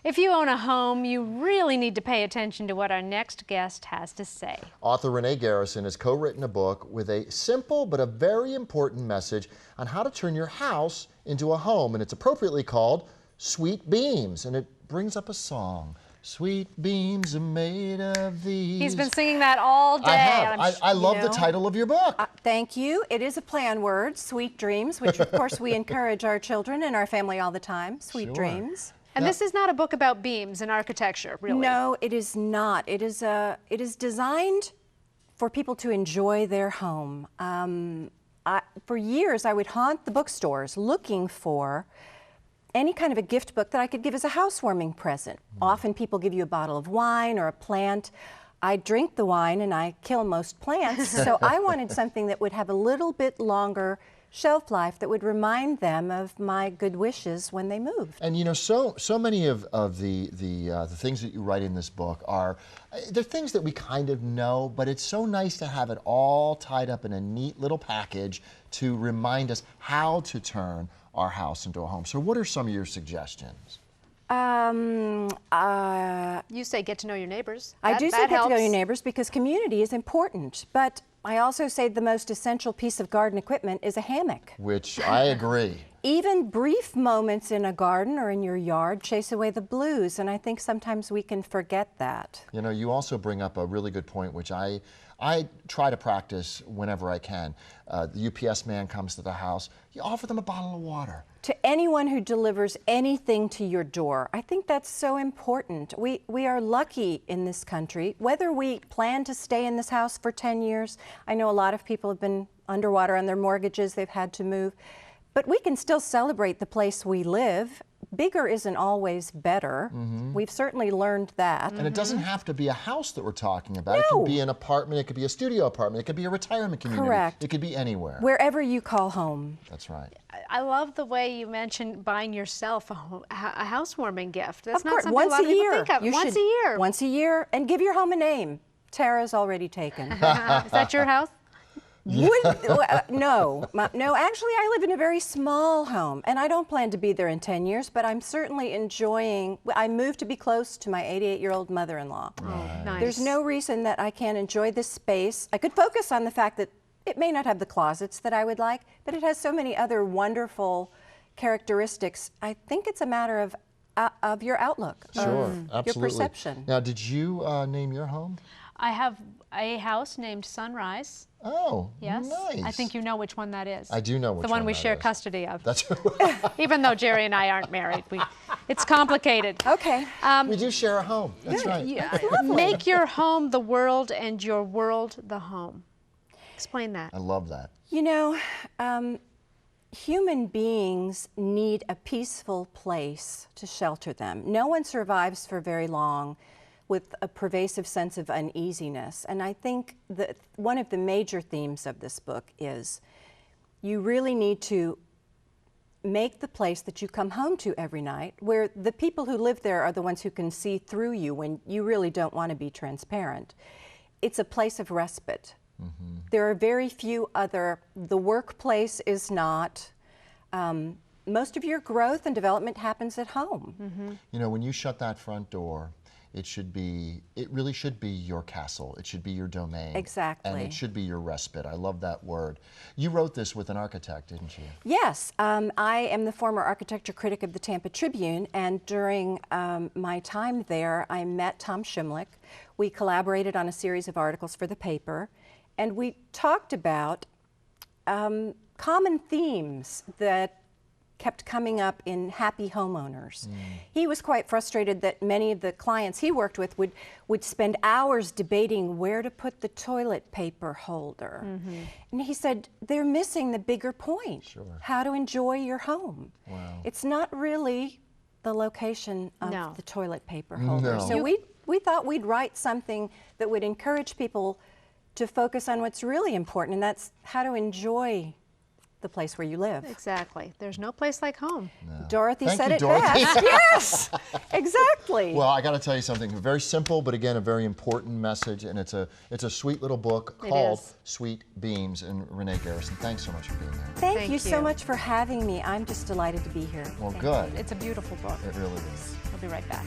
If you own a home, you really need to pay attention to what our next guest has to say. Author Renee Garrison has co-written a book with a simple but a very important message on how to turn your house into a home, and it's appropriately called Sweet Beams, and it brings up a song. Sweet beams are made of these. He's been singing that all day. I have. I love the title of your book. Thank you. It is a play on words, Sweet Dreams, which of course we encourage our children and our family all the time. Sweet Dreams. And this is not a book about beams and architecture, really. No, it is not. It is designed for people to enjoy their home. For years, I would haunt the bookstores looking for any kind of a gift book that I could give as a housewarming present. Often people give you a bottle of wine or a plant. I drink the wine and I kill most plants, so I wanted something that would have a little bit longer shelf life that would remind them of my good wishes when they moved. And you know, so many of the things that you write in this book they're things that we kind of know, but it's so nice to have it all tied up in a neat little package to remind us how to turn our house into a home. So what are some of your suggestions? You say get to know your neighbors. I do say get to know your neighbors because community is important, but I also say the most essential piece of garden equipment is a hammock. Which I agree. Even brief moments in a garden or in your yard chase away the blues, and I think sometimes we can forget that. You know, you also bring up a really good point, which I try to practice whenever I can. The UPS man comes to the house, you offer them a bottle of water. To anyone who delivers anything to your door, I think that's so important. We are lucky in this country. Whether we plan to stay in this house for 10 years, I know a lot of people have been underwater on their mortgages, they've had to move, but we can still celebrate the place we live. Bigger isn't always better. We've certainly learned that. And it doesn't have to be a house that we're talking about. No. It could be an apartment, it could be a studio apartment, it could be a retirement community. Correct. It could be anywhere. Wherever you call home. That's right. I love the way you mentioned buying yourself a housewarming gift. That's Of not course, something once a lot a of people year. think of. Once a year. Once a year, and give your home a name. Tara's already taken. Is that your house? No, actually I live in a very small home and I don't plan to be there in 10 years, but I'm certainly enjoying, I moved to be close to my 88-year-old mother-in-law. Oh, nice. There's no reason that I can't enjoy this space. I could focus on the fact that it may not have the closets that I would like, but it has so many other wonderful characteristics. I think it's a matter of your outlook, Sure, of absolutely. your perception. Now, did you name your home? I have a house named Sunrise. Oh, Yes. nice. I think you know which one that is. I do know which the one one we that share is. custody of. That's Even though Jerry and I aren't married, it's complicated. Okay. we do share a home. That's right. Make your home the world and your world the home. Explain that. I love that. You know, human beings need a peaceful place to shelter them. No one survives for very long with a pervasive sense of uneasiness. And I think that one of the major themes of this book is you really need to make the place that you come home to every night, where the people who live there are the ones who can see through you when you really don't want to be transparent. It's a place of respite. There are very few other, the workplace is not. Most of your growth and development happens at home. You know, when you shut that front door, it really should be your castle. It should be your domain. Exactly. And it should be your respite. I love that word. You wrote this with an architect, didn't you? Yes, I am the former architecture critic of the Tampa Tribune, and during my time there, I met Tom Shimlick. We collaborated on a series of articles for the paper, and we talked about common themes that kept coming up in happy homeowners. He was quite frustrated that many of the clients he worked with would spend hours debating where to put the toilet paper holder. And he said, they're missing the bigger point, how to enjoy your home. Wow. It's not really the location of the toilet paper holder. No. So we thought we'd write something that would encourage people to focus on what's really important, and that's how to enjoy the place where you live. Exactly. There's no place like home. Dorothy Thank said you, it Dorothy. best. Yes, exactly. Well, I got to tell you something very simple, but again, a very important message, and it's a sweet little book It called is. Sweet Beams. And Renee Garrison, thanks so much for being here. Thank you so you. much for having me. I'm just delighted to be here. Well, Thank good. It's a beautiful book. It really is. We'll be right back.